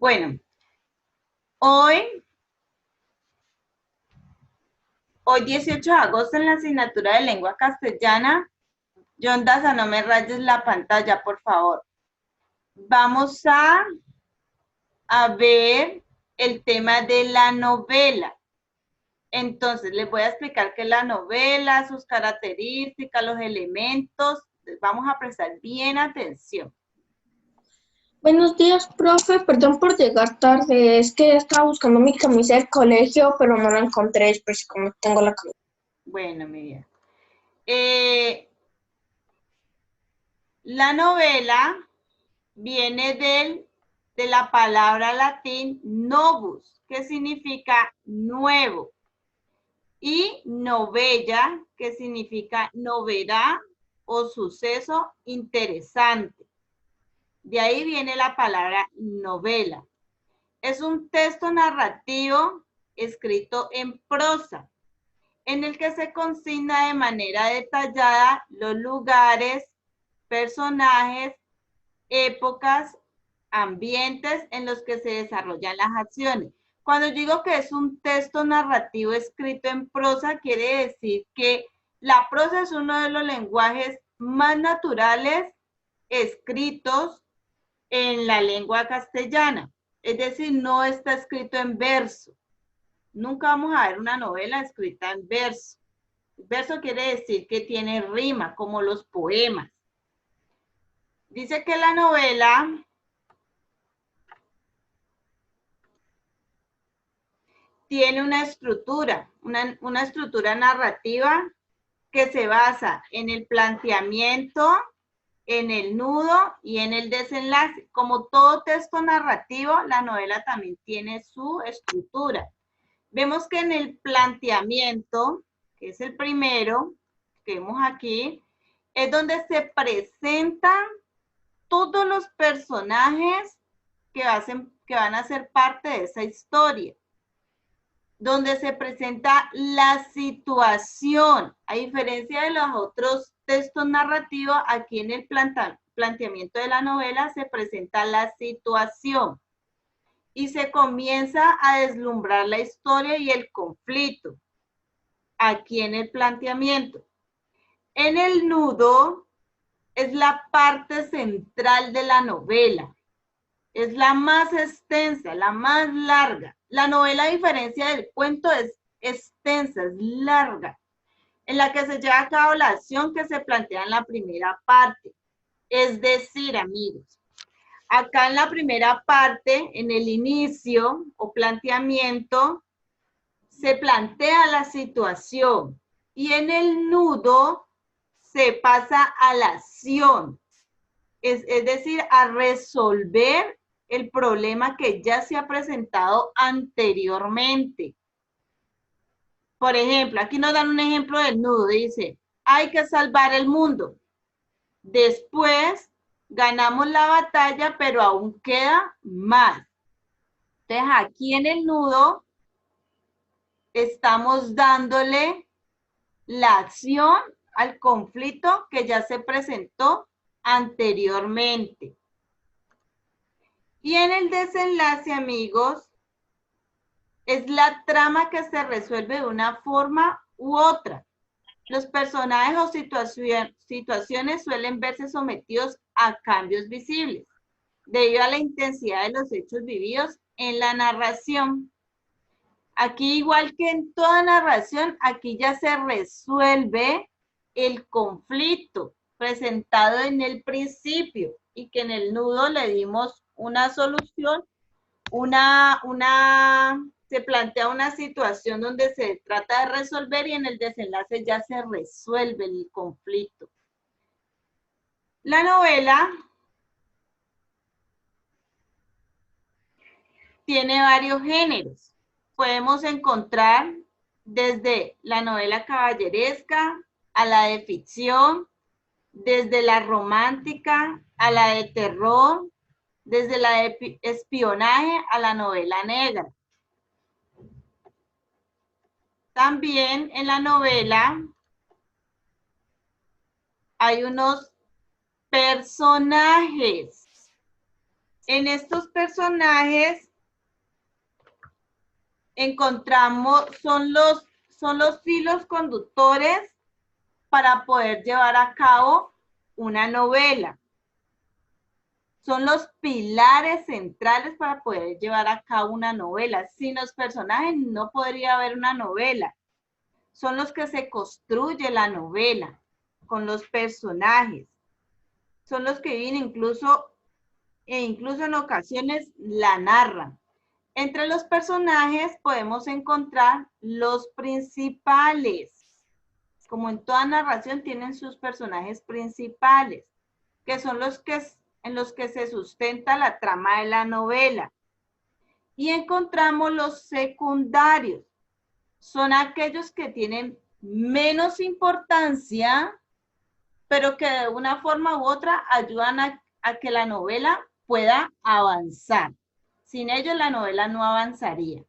Bueno, hoy 18 de agosto en la asignatura de lengua castellana. Yondasa, no me rayes la pantalla, por favor. Vamos a ver el tema de la novela. Entonces, les voy a explicar qué es la novela, sus características, los elementos. Vamos a prestar bien atención. Buenos días, profe. Perdón por llegar tarde. Es que estaba buscando mi camisa del colegio, pero no la encontré. Después, como tengo la camisa. Bueno, mi bien. La novela viene de la palabra latín novus, que significa nuevo, y novella, que significa novedad o suceso interesante. De ahí viene la palabra novela. Es un texto narrativo escrito en prosa, en el que se consigna de manera detallada los lugares, personajes, épocas, ambientes en los que se desarrollan las acciones. Cuando digo que es un texto narrativo escrito en prosa, quiere decir que la prosa es uno de los lenguajes más naturales escritos en la lengua castellana. Es decir, no está escrito en verso. Nunca vamos a ver una novela escrita en verso. Verso quiere decir que tiene rima, como los poemas. Dice que la novela tiene una estructura narrativa que se basa en el planteamiento, en el nudo y en el desenlace. Como todo texto narrativo, la novela también tiene su estructura. Vemos que en el planteamiento, que es el primero que vemos aquí, es donde se presentan todos los personajes que van a ser parte de esa historia, donde se presenta la situación. A diferencia de los otros textos narrativos, aquí en el planteamiento de la novela se presenta la situación y se comienza a deslumbrar la historia y el conflicto aquí en el planteamiento. En el nudo es la parte central de la novela. Es la más extensa, la más larga. La novela, a diferencia del cuento, es extensa, es larga, en la que se lleva a cabo la acción que se plantea en la primera parte. Es decir, amigos, acá en la primera parte, en el inicio o planteamiento, se plantea la situación y en el nudo se pasa a la acción, es decir, a resolver el problema que ya se ha presentado anteriormente. Por ejemplo, aquí nos dan un ejemplo del nudo, dice, hay que salvar el mundo. Después ganamos la batalla, pero aún queda más. Entonces, aquí en el nudo estamos dándole la acción al conflicto que ya se presentó anteriormente. Y en el desenlace, amigos, es la trama que se resuelve de una forma u otra. Los personajes o situaciones suelen verse sometidos a cambios visibles debido a la intensidad de los hechos vividos en la narración. Aquí, igual que en toda narración, aquí ya se resuelve el conflicto presentado en el principio y que en el nudo le dimos una solución, se plantea una situación donde se trata de resolver y en el desenlace ya se resuelve el conflicto. La novela tiene varios géneros. Podemos encontrar desde la novela caballeresca a la de ficción, desde la romántica a la de terror, desde la de espionaje a la novela negra. También en la novela hay unos personajes En estos personajes encontramos, son los hilos conductores para poder llevar a cabo una novela. Son los pilares centrales para poder llevar a cabo una novela. Sin los personajes no podría haber una novela. Son los que se construye la novela con los personajes. Son los que viven incluso en ocasiones la narran. Entre los personajes podemos encontrar los principales. Como en toda narración tienen sus personajes principales, que son en los que se sustenta la trama de la novela. Y encontramos los secundarios. Son aquellos que tienen menos importancia, pero que de una forma u otra ayudan a que la novela pueda avanzar. Sin ellos la novela no avanzaría.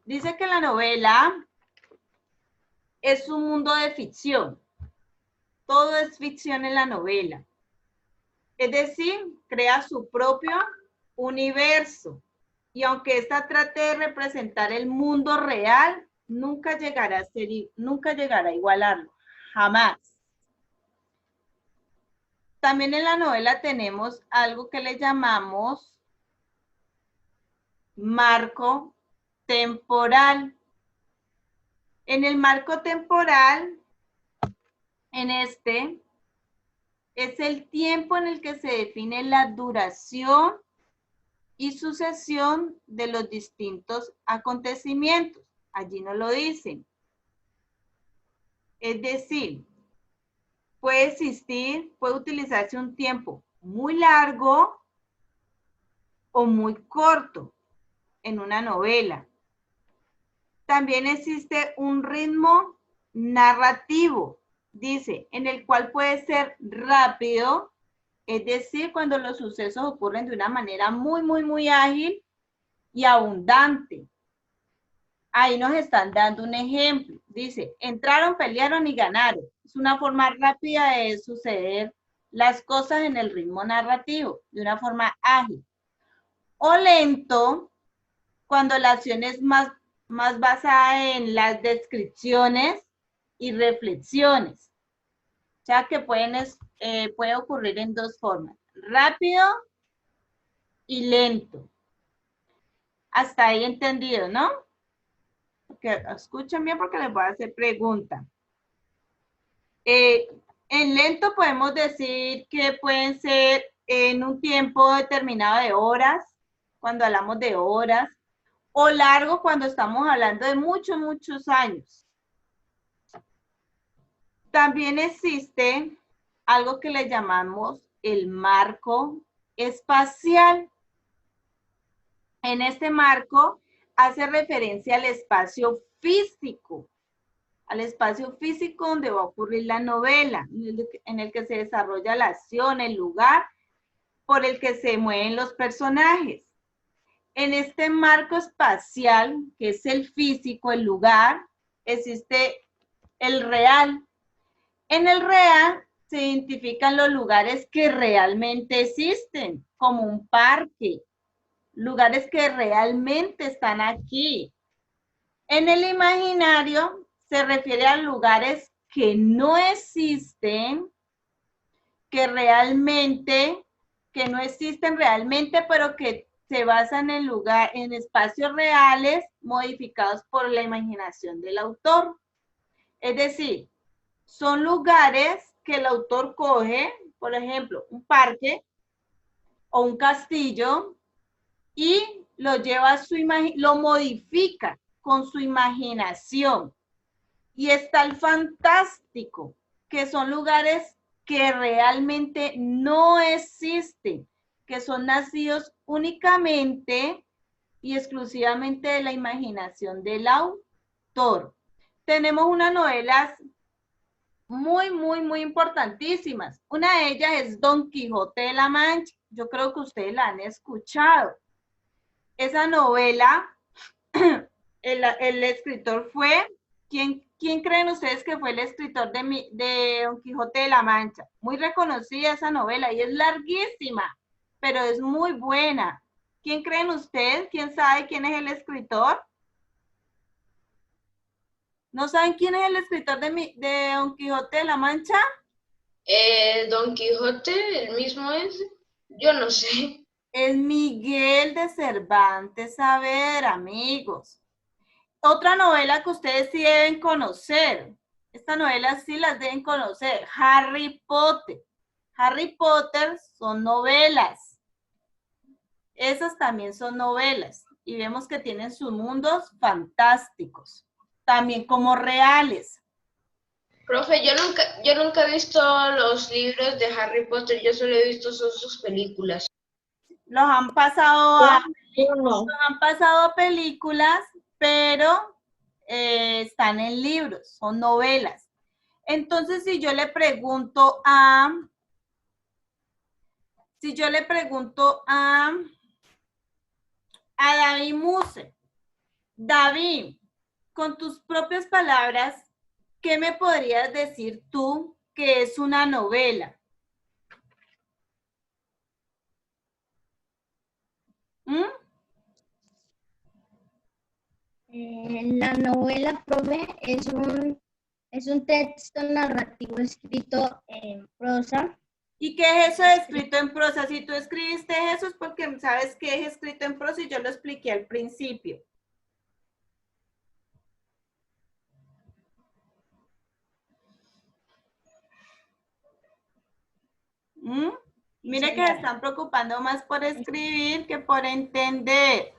Dice que la novela es un mundo de ficción. Todo es ficción en la novela. Es decir, crea su propio universo. Y aunque ésta trate de representar el mundo real, nunca llegará a igualarlo. Jamás. También en la novela tenemos algo que le llamamos marco temporal. En el marco temporal, es el tiempo en el que se define la duración y sucesión de los distintos acontecimientos. Allí no lo dicen. Es decir, puede utilizarse un tiempo muy largo o muy corto en una novela. También existe un ritmo narrativo, dice, en el cual puede ser rápido, es decir, cuando los sucesos ocurren de una manera muy ágil y abundante. Ahí nos están dando un ejemplo. Dice, entraron, pelearon y ganaron. Es una forma rápida de suceder las cosas en el ritmo narrativo, de una forma ágil. O lento, cuando la acción es más basada en las descripciones y reflexiones. O sea que puede ocurrir en dos formas, rápido y lento. Hasta ahí entendido, ¿no? Que escuchen bien porque les voy a hacer pregunta. En lento podemos decir que pueden ser en un tiempo determinado de horas, cuando hablamos de horas, o largo cuando estamos hablando de muchos años. También existe algo que le llamamos el marco espacial. En este marco hace referencia al espacio físico donde va a ocurrir la novela, en el que se desarrolla la acción, el lugar por el que se mueven los personajes. En este marco espacial, que es el físico, el lugar, existe el real. En el real se identifican los lugares que realmente existen, como un parque, lugares que realmente están aquí. En el imaginario se refiere a lugares que no existen, que no existen realmente, pero que se basan en espacios reales modificados por la imaginación del autor. Es decir, son lugares que el autor coge, por ejemplo, un parque o un castillo, y lo lleva lo modifica con su imaginación. Y está el fantástico, que son lugares que realmente no existen, que son nacidos únicamente y exclusivamente de la imaginación del autor. Tenemos unas novelas muy importantísimas. Una de ellas es Don Quijote de la Mancha. Yo creo que ustedes la han escuchado. Esa novela, el escritor fue, ¿quién creen ustedes que fue el escritor de Don Quijote de la Mancha? Muy reconocida esa novela y es larguísima, pero es muy buena. ¿Quién creen ustedes? ¿Quién sabe quién es el escritor? ¿No saben quién es el escritor de Don Quijote de la Mancha? Don Quijote, el mismo es, yo no sé. Es Miguel de Cervantes Saavedra, amigos. Otra novela que ustedes sí deben conocer. Esta novela sí las deben conocer. Harry Potter. Harry Potter son novelas. Esas también son novelas. Y vemos que tienen sus mundos fantásticos. También como reales. Profe, yo nunca he visto los libros de Harry Potter, yo solo he visto sus películas. Los han pasado Yo no. los han pasado a películas, pero están en libros, son novelas. Entonces, si yo le pregunto a David Muse, David, con tus propias palabras, ¿qué me podrías decir tú que es una novela? ¿Mm? La novela, profe, es un texto narrativo escrito en prosa. ¿Y qué es eso de escrito en prosa? Si tú escribiste eso es porque sabes que es escrito en prosa y yo lo expliqué al principio. ¿Mm? Mire que se están preocupando más por escribir que por entender.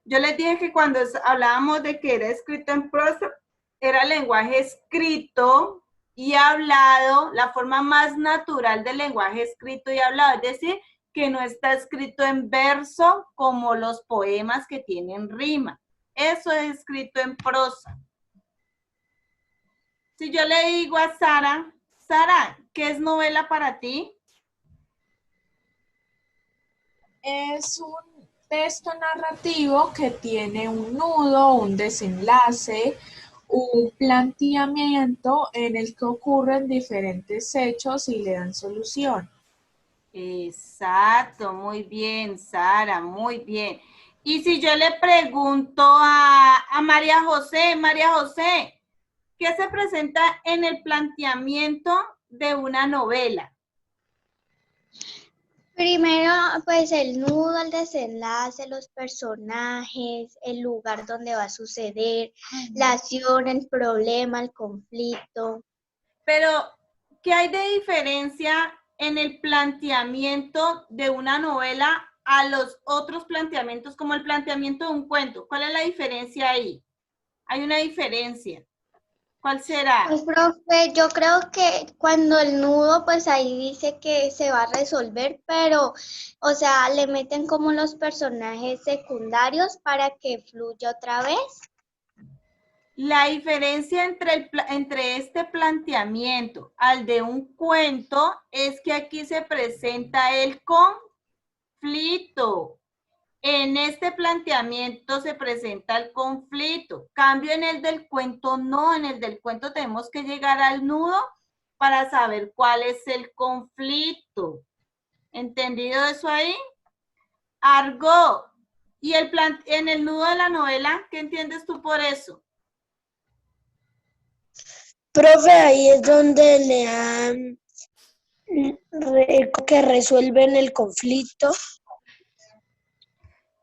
Yo les dije que cuando hablábamos de que era escrito en prosa, era lenguaje escrito y hablado, la forma más natural del lenguaje escrito y hablado, es decir, que no está escrito en verso como los poemas que tienen rima. Eso es escrito en prosa. Si yo le digo a Sara, Sara, ¿qué es novela para ti? Es un texto narrativo que tiene un nudo, un desenlace, un planteamiento en el que ocurren diferentes hechos y le dan solución. Exacto, muy bien, Sara, muy bien. Y si yo le pregunto a María José, ¿qué se presenta en el planteamiento de una novela? Primero, pues el nudo, el desenlace, los personajes, el lugar donde va a suceder, la acción, el problema, el conflicto. Pero, ¿qué hay de diferencia en el planteamiento de una novela a los otros planteamientos, como el planteamiento de un cuento? ¿Cuál es la diferencia ahí? Hay una diferencia. ¿Cuál será? Pues, profe, yo creo que cuando el nudo, pues ahí dice que se va a resolver, pero, o sea, le meten como los personajes secundarios para que fluya otra vez. La diferencia entre este planteamiento al de un cuento es que aquí se presenta el conflicto. En este planteamiento se presenta el conflicto. Cambio en el del cuento, no. En el del cuento tenemos que llegar al nudo para saber cuál es el conflicto. ¿Entendido eso ahí? Argot. Y en el nudo de la novela, ¿qué entiendes tú por eso? Profe, ahí es donde le dan que resuelven el conflicto.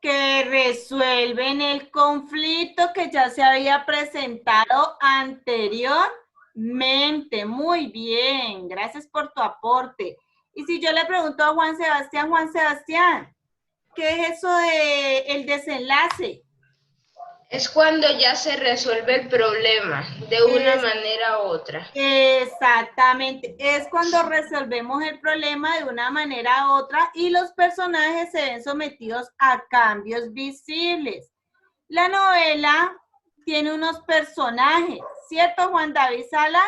Que resuelven el conflicto que ya se había presentado anteriormente. Muy bien, gracias por tu aporte. Y si yo le pregunto a Juan Sebastián, ¿qué es eso de el desenlace? Es cuando ya se resuelve el problema de una manera u otra. Exactamente, es cuando resolvemos el problema de una manera u otra y los personajes se ven sometidos a cambios visibles. La novela tiene unos personajes, ¿cierto, Juan David Salas?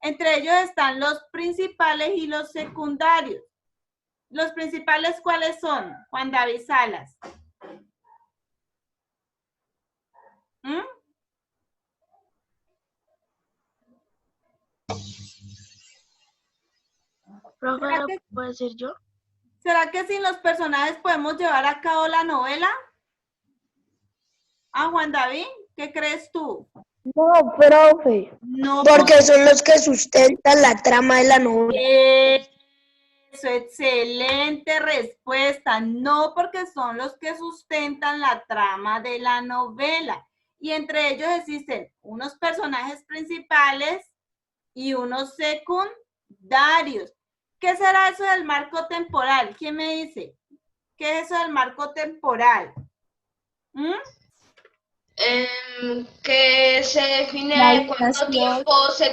Entre ellos están los principales y los secundarios. ¿Los principales cuáles son, Juan David Salas? ¿Mm? Profe, ¿lo puedo decir yo? ¿Será que sin los personajes podemos llevar a cabo la novela? Ah, Juan David, ¿qué crees tú? No, profe. No, Porque son los que sustentan la trama de la novela. eso, excelente respuesta. No, porque son los que sustentan la trama de la novela. Y entre ellos existen unos personajes principales y unos secundarios. ¿Qué será eso del marco temporal? ¿Quién me dice? ¿Qué es eso del marco temporal? Que se define cuánto tiempo se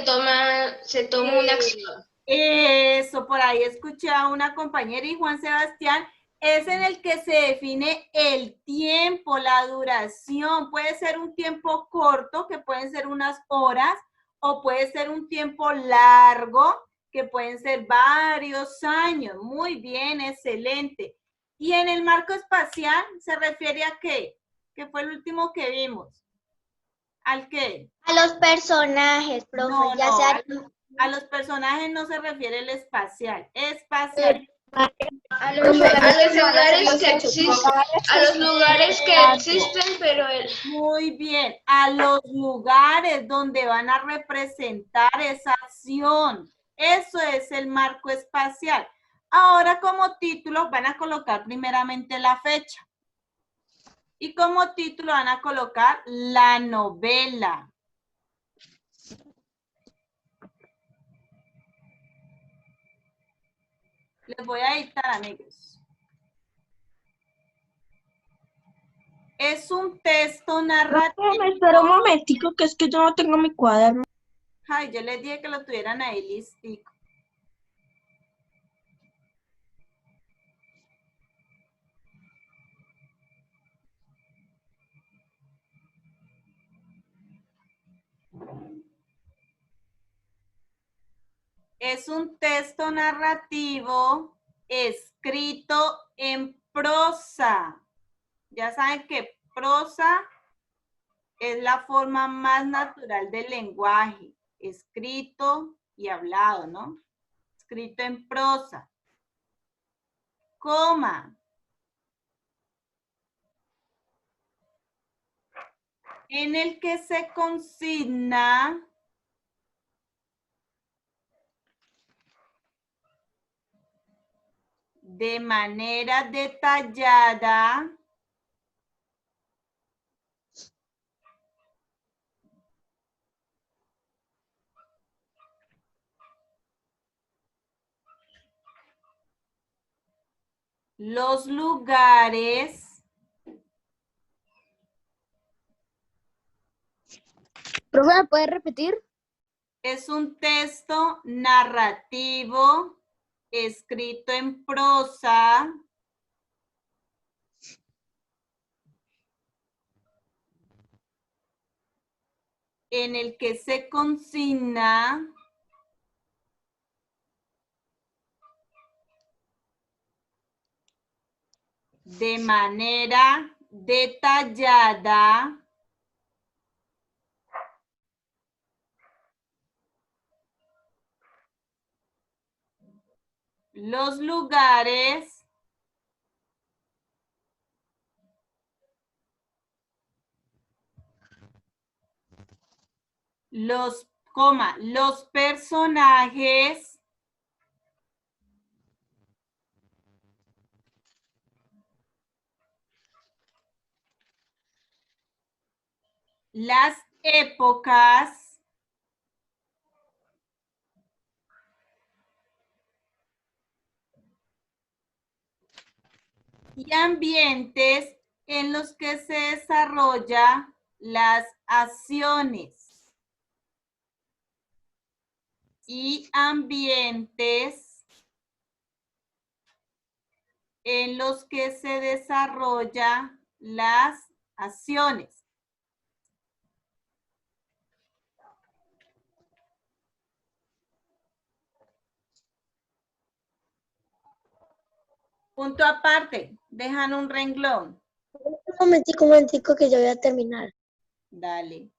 toma una acción. Eso, por ahí escuché a una compañera y Juan Sebastián, es en el que se define el tiempo, la duración. Puede ser un tiempo corto, que pueden ser unas horas, o puede ser un tiempo largo, que pueden ser varios años. Muy bien, excelente. Y en el marco espacial, ¿se refiere a qué? ¿Qué fue el último que vimos? ¿Al qué? A los personajes, profe, No, ya no, sea... a los personajes no se refiere el espacial. Espacial. A los lugares que existen, pero Muy bien, a los lugares donde van a representar esa acción. Eso es el marco espacial. Ahora como título van a colocar primeramente la fecha. Y como título van a colocar la novela. Les voy a dictar, amigos. Es un texto narrativo. me espera un momentico, que es que yo no tengo mi cuaderno. Ay, yo les dije que lo tuvieran ahí listico. Es un texto narrativo escrito en prosa. Ya saben que prosa es la forma más natural del lenguaje, escrito y hablado, ¿no? Escrito en prosa. Coma. En el que se consigna de manera detallada los lugares Profe, ¿me puede repetir? es un texto narrativo escrito en prosa en el que se consigna de manera detallada los lugares los personajes las épocas y ambientes en los que se desarrolla las acciones y ambientes en los que se desarrolla las acciones. Punto aparte, dejan un renglón. Un momentico que yo voy a terminar. Dale.